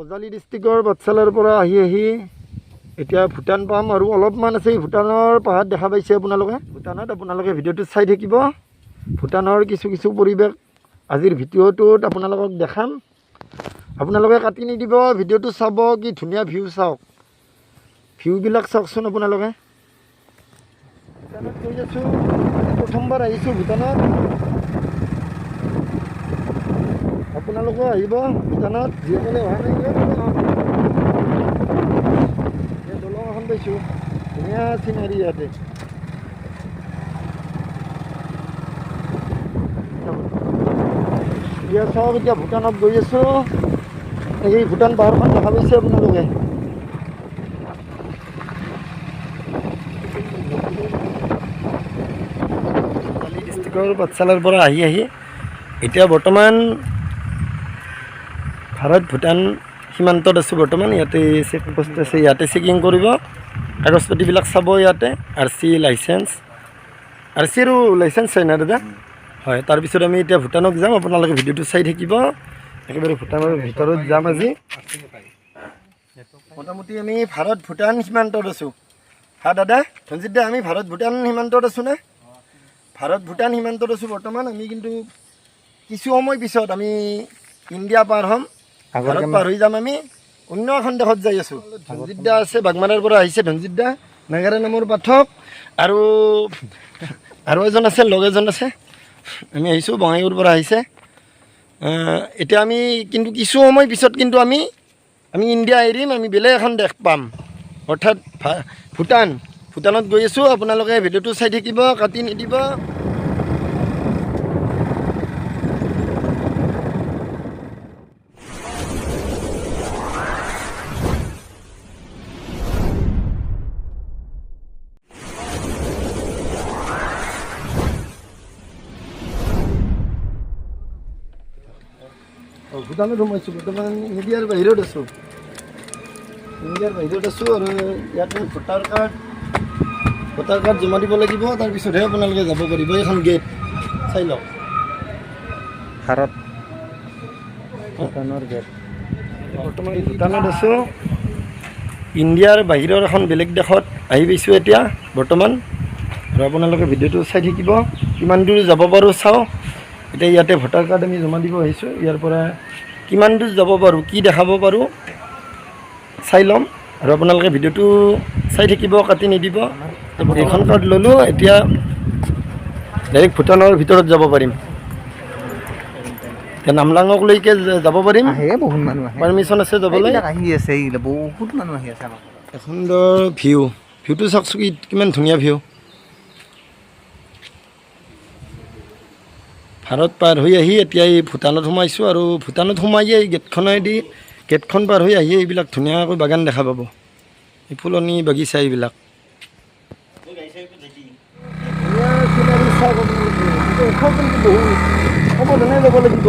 মজালি ডিষ্ট্ৰিক্টৰ বাটচালাৰ পৰা আহি এতিয়া ভূটান পাম আৰু অলপমান আছে ভূটানৰ পাহাৰ দেখা পাইছে আপোনালোকে। ভূটানত আপোনালোকে ভিডিঅ'টো চাই থাকিব। ভূটানৰ কিছু পৰিৱেশ আজিৰ ভিডিঅ'টোত আপোনালোকক দেখাম। আপোনালোকে কাটি নিদিব, ভিডিঅ'টো চাব। কি ধুনীয়া ভিউ চাওক, ভিউবিলাক চাওকচোন আপোনালোকে। ভূটানত গৈ আছোঁ, প্ৰথমবাৰ আহিছোঁ ভূটানত। আপোনালোকে আহিব ভূটানত, যিসকলে অহা নাই দলং এখন পাইছোঁ, ধুনীয়া চিনাৰী ইয়াতে। এতিয়া চাওক, এতিয়া ভূটানত গৈ আছোঁ। এই ভূটান পাহাৰখন দেখা পাইছে আপোনালোকে। ডিষ্ট্ৰিক্টৰ পাঠশালাৰ পৰা আহি এতিয়া বৰ্তমান ভাৰত ভূটান সীমান্তত আছোঁ। বৰ্তমান ইয়াতে চেক পোষ্ট আছে, ইয়াতে চেকিং কৰিব, কাগজ পাতিবিলাক চাব। ইয়াতে RC লাইচেঞ্চ, RC আৰু লাইচেঞ্চ চাই না দাদা? হয়। তাৰপিছত আমি এতিয়া ভূটানক যাম। আপোনালোকে ভিডিঅ'টো চাই থাকিব। একেবাৰে ভূটানৰ ভিতৰত যাম আজি। মোটামুটি আমি ভাৰত ভূটান সীমান্তত আছোঁ। হা দাদা, ধনজিত দা, আমি ভাৰত ভূটান সীমান্তত আছোঁ না? ভাৰত ভূটান সীমান্তত আছোঁ বৰ্তমান। আমি কিন্তু কিছু সময় পিছত আমি ইণ্ডিয়া পাৰ হ'ম, ভাৰত পাৰ হৈ যাম। আমি অন্য এখন দেশত যাই আছোঁ। ধনজিত দা আছে, বাগমাৰাৰ পৰা আহিছে ধনজিত দা, নাগাৰা নামৰ পাঠক, আৰু এজন আছে, লগ এজন আছে। আমি আহিছোঁ, বঙাইগাঁৱৰ পৰা আহিছে। এতিয়া আমি কিন্তু কিছু সময় পিছত কিন্তু আমি ইণ্ডিয়া এৰিম, আমি বেলেগ এখন দেশ পাম, অৰ্থাৎ ভূটানত গৈ আছোঁ। আপোনালোকে ভিডিঅ'টো চাই থাকিব, কাটি নিদিব। ভূটানত সোমাইছোঁ, বৰ্তমান ইণ্ডিয়াৰ বাহিৰত আছোঁ। আৰু ইয়াতে ভোটাৰ কাৰ্ড জমা দিব লাগিব, তাৰপিছতহে আপোনালোকে যাব পাৰিব। এইখন গেট চাই লওক, ভাৰত ভূটানৰ গেট। বৰ্তমান ভূটানত আছোঁ, ইণ্ডিয়াৰ বাহিৰৰ এখন বেলেগ দেশত আহি পাইছোঁ এতিয়া বৰ্তমান। আৰু আপোনালোকে ভিডিঅ'টো চাই থাকিব, কিমান দূৰ যাব পাৰোঁ চাওঁ। এতিয়া ইয়াতে ভোটাৰ কাৰ্ড আমি জমা দিব আহিছোঁ। ইয়াৰ পৰা কিমান দূৰ যাব পাৰোঁ, কি দেখাব পাৰোঁ চাই ল'ম। আৰু আপোনালোকে ভিডিঅ'টো চাই থাকিব, কাটি নিদিব। এইখন কাৰ্ড ল'লোঁ, এতিয়া ডাইৰেক্ট ভূটানৰ ভিতৰত যাব পাৰিম। এতিয়া নামলাঙকলৈকে যাব পাৰিম, বহুত মানুহ আহে, পাৰ্মিশ্যন আছে যাবলৈ। আহি আছে, বহুত মানুহ আহি আছে। সুন্দৰ ভিউটো চাওকচোন, কিমান ধুনীয়া ভিউ। ভাৰত পাৰ হৈ আহি এতিয়া এই ভূটানত সোমাইছোঁ। আৰু ভূটানত সোমাইয়ে এই গেটখন পাৰ হৈ আহি এইবিলাক ধুনীয়াকৈ বাগান দেখা পাব, এই ফুলনি বাগিচা এইবিলাক। সাৱধানে যাব লাগিব।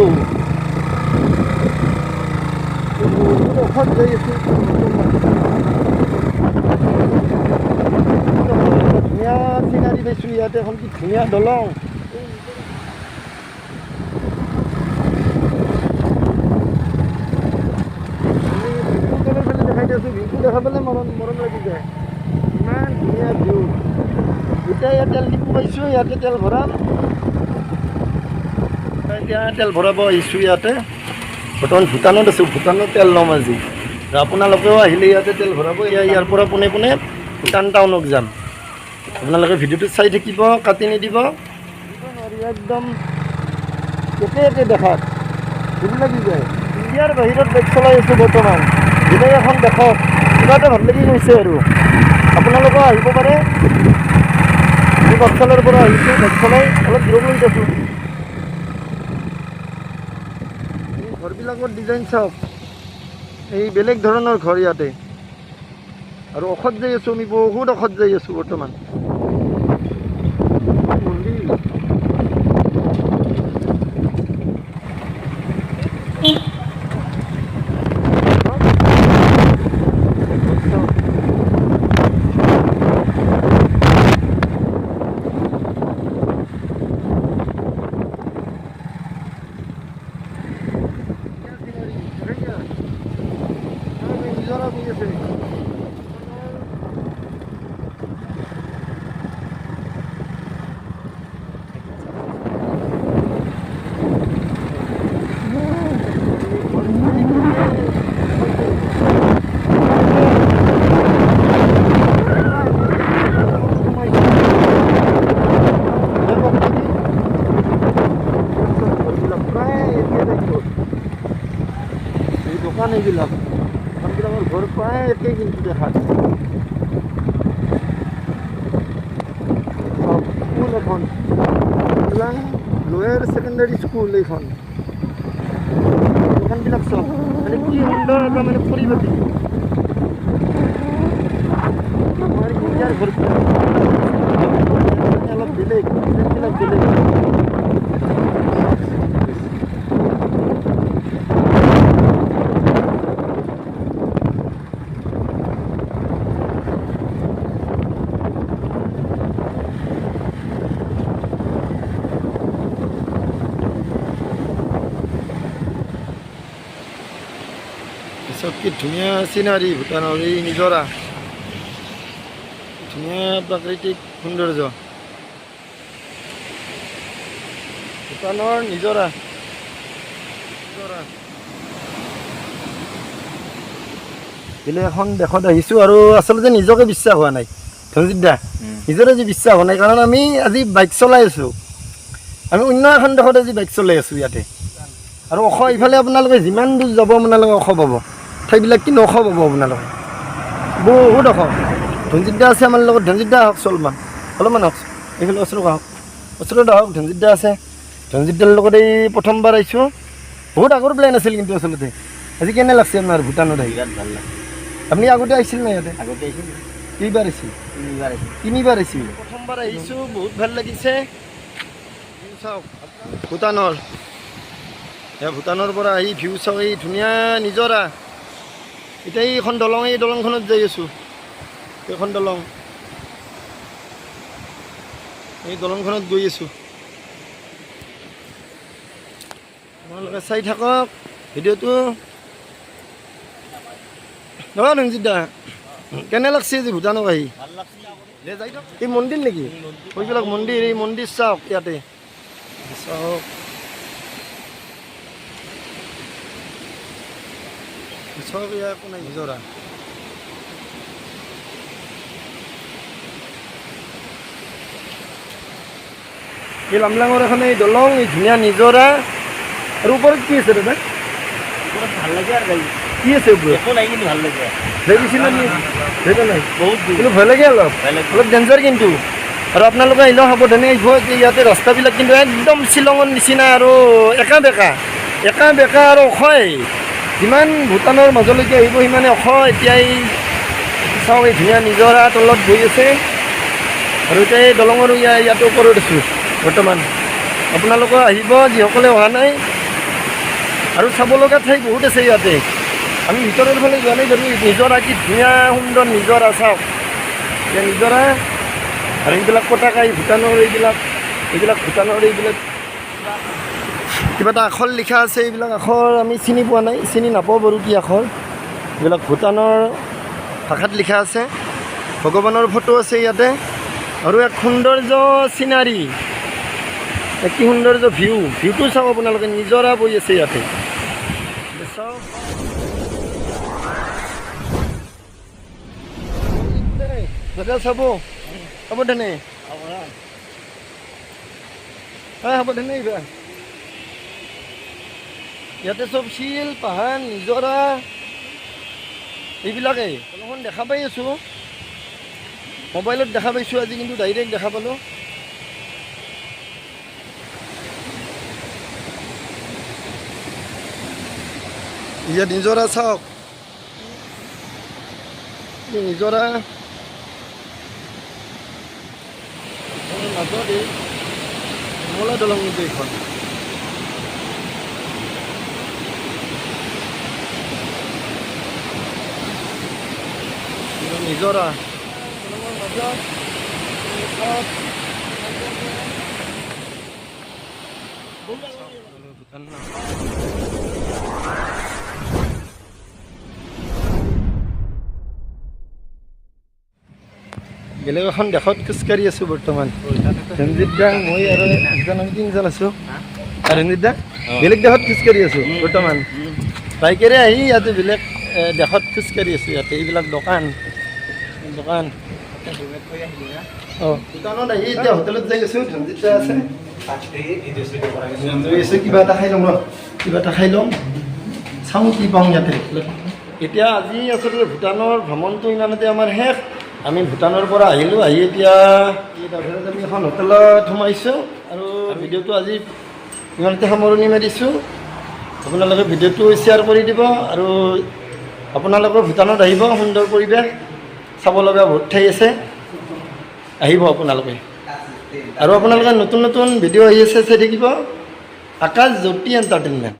ধুনীয়া চিনাৰী পাইছোঁ ইয়াতে। এখন কি ধুনীয়া দলং। ভিউটো দেখা পালে মৰম লাগি যায়, ইমান ধুনীয়া ভিউ। এতিয়া ইয়াত তেল ডিপু পাইছোঁ, ইয়াতে তেল ভৰাম। এতিয়া তেল ভৰাব আহিছোঁ ইয়াতে। বৰ্তমান ভূটানত আছোঁ, ভূটানত তেল ল'ম আজি। আপোনালোকেও আহিলে ইয়াতে তেল ভৰাব। ইয়াৰ পৰা পোনে ভূটান টাউনক যাম। আপোনালোকে ভিডিঅ'টো চাই থাকিব, কাটি নিদিব। একদম একে দেখাত ভুল লাগি যায়। ইণ্ডিয়াৰ বাহিৰত বাইক চলাই আছোঁ বৰ্তমান, বেলেগ এখন দেশত। কিবা এটা ভাল লাগি গৈছে। আৰু আপোনালোকেও আহিব পাৰে। আমি বাটচালাৰ পৰা আহিছোঁ, বাইক চলাই অলপ দূৰলৈ আছোঁ। এই ঘৰবিলাকৰ ডিজাইন চাওক, এই বেলেগ ধৰণৰ ঘৰ ইয়াতে। আৰু ঔষধ যাই আছোঁ, আমি বহুত ঔষধ যাই আছোঁ বৰ্তমান। দোকান এইবিলাক দোকানবিলাকৰ ঘৰ প্ৰায় একেই কিন্তু দেখাত স্কুল এখন লোৱেৰ ছেকেণ্ডাৰী স্কুল এইখন দোকানবিলাক চব মানে কি সুন্দৰ এটা মানে পৰিপাটি আমাৰ ইণ্ডিয়াৰ ঘৰ অলপ বেলেগ বিলাক বেলেগ চব কি ধুনীয়া চিনাৰী ভূটানৰ এই নিজৰা ধুনীয়া প্ৰাকৃতিক সৌন্দৰ্য ভূটানৰ নিজৰা বেলেগ এখন দেশত আহিছোঁ আৰু আচলতে নিজকে বিশ্বাস হোৱা নাই ধনজিৎ দা নিজৰে যি বিশ্বাস হোৱা নাই কাৰণ আমি আজি বাইক চলাই আছোঁ আমি অন্য এখন দেশত আজি বাইক চলাই আছোঁ ইয়াতে আৰু ইফালে আপোনালোকে যিমান দূৰ যাব আপোনালোকে পাব ঠাইবিলাক কিন্তু পাব আপোনালোকে বহুত ধনজিৎ দা আছে আমাৰ লগত ধনজিৎ দা আহক অলপমান আহক এইফালে ওচৰত আহক ওচৰত আহক ধনজিৎ দা আছে ধনজিৎ দাৰ লগত এই প্ৰথমবাৰ আহিছোঁ বহুত আগৰ প্লেন আছিল কিন্তু আচলতে আজি কেনে লাগছে আপোনাৰ ভূটানত আহি বিৰাট ভাল লাগে আপুনি আগতে আহিছিল না ইয়াতে আগতে আহিছিল কেইবাৰ আহিছিল তিনিবাৰ আহিছিল প্ৰথমবাৰ আহিছোঁ বহুত ভাল লাগিছে চাওক ভূটানৰ ভূটানৰ পৰা আহি ভিউ চাওক এই ধুনীয়া নিজৰা এতিয়া এইখন দলং এই দলংখনত যাই আছোঁ এইখন দলং এই দলংখনত গৈ আছোঁ আপোনালোকে চাই থাকক ভিডিঅ'টো ৰঞ্জিত দা কেনে লাগছে যে ভূটানক আহি এই মন্দিৰ নেকি এইবিলাক মন্দিৰ এই মন্দিৰ চাওক ইয়াতে চাওক চব ইয়াৰ একো নাই নিজৰা এই লামলাঙৰ এখন এই দলং এই ধুনীয়া নিজৰা আৰু ওপৰত কি আছে দাদা ভাল লাগে আৰু কি আছে ওপৰত একো নাই কিন্তু ভাল লাগে বেছি নাই বহুত কিন্তু ভয় লাগে অলপ ডেঞ্জাৰ কিন্তু আৰু আপোনালোকে আহিলেও সাৱধানে আহিব যে ইয়াতে ৰাস্তাবিলাক কিন্তু একদম শ্বিলঙৰ নিচিনা আৰু একা বেকা আৰু অখয় যিমান ভূটানৰ মাজলৈকে আহিব সিমানে এতিয়া এই চাওক এই ধুনীয়া নিজৰা তলত বৈ আছে আৰু এতিয়া এই দলঙৰ ইয়াতে ওপৰত আছোঁ বৰ্তমান আপোনালোকে আহিব যিসকলে অহা নাই আৰু চাব লগা ঠাই বহুত আছে ইয়াতে আমি ভিতৰৰ ফালে যোৱা নাই বাৰু নিজৰা কি ধুনীয়া সুন্দৰ নিজৰা চাওক এতিয়া নিজৰা আৰু এইবিলাক পতাকা ভূটানৰ এইবিলাক কিবা এটা আখৰ লিখা আছে এইবিলাক আখৰ আমি চিনি পোৱা নাই চিনি নাপাওঁ বাৰু কি আখৰ এইবিলাক ভূটানৰ ভাষাত লিখা আছে ভগৱানৰ ফটো আছে ইয়াতে আৰু এক সৌন্দৰ্য চিনাৰী কি সৌন্দৰ্য ভিউটো চাওক আপোনালোকে নিজৰা বৈ আছে ইয়াতে চাওক দাদা চাব সাৱধানে সাৱধানে এইবাৰ ইয়াতে চব শিল পাহাৰ নিজৰা এইবিলাকেই অলপমান দেখা পাই আছোঁ মোবাইলত দেখা পাইছোঁ আজি কিন্তু ডাইৰেক্ট দেখা পালোঁ ইয়াত নিজৰা চাওক নিজৰা মাজত এই কমলা দলং কিন্তু এইখন নিজৰা মাজত ভূটান বেলেগ এখন দেশত খোজকাঢ়ি আছোঁ বৰ্তমান ৰঞ্জিত দা মই আৰু একজন আমি তিনিজন আছোঁ আৰু ৰঞ্জিত দা বেলেগ দেশত খোজকাঢ়ি আছোঁ বৰ্তমান বাইকেৰে আহি ইয়াতে বেলেগ দেশত খোজকাঢ়ি আছোঁ ইয়াতে এইবিলাক দোকান অঁ ভূটানত আহি এতিয়া হোটেলত যাই আছোঁ ৰঞ্জিত দা আছে কিবা এটা খাই ল'ম কিবা এটা খাই ল'ম চাওঁ কি পাওঁ ইয়াতে এতিয়া আজি আচলতে ভূটানৰ ভ্ৰমণটো ইমানতে আমাৰ শেষ আমি ভূটানৰ পৰা আহিলোঁ আহি এতিয়া আমি এখন হোটেলত সোমাইছোঁ আৰু ভিডিঅ'টো আজি ইমানতে সামৰণি মাৰিছোঁ আপোনালোকে ভিডিঅ'টো শ্বেয়াৰ কৰি দিব আৰু আপোনালোকৰ ভূটানত আহিব সুন্দৰ পৰিৱেশ চাব লগা বহুত ঠাই আছে আহিব আপোনালোকে আৰু আপোনালোকে নতুন নতুন ভিডিঅ' আহি আছে চাই থাকিব আকাশ জ্যোতি এণ্টাৰটেইনমেণ্ট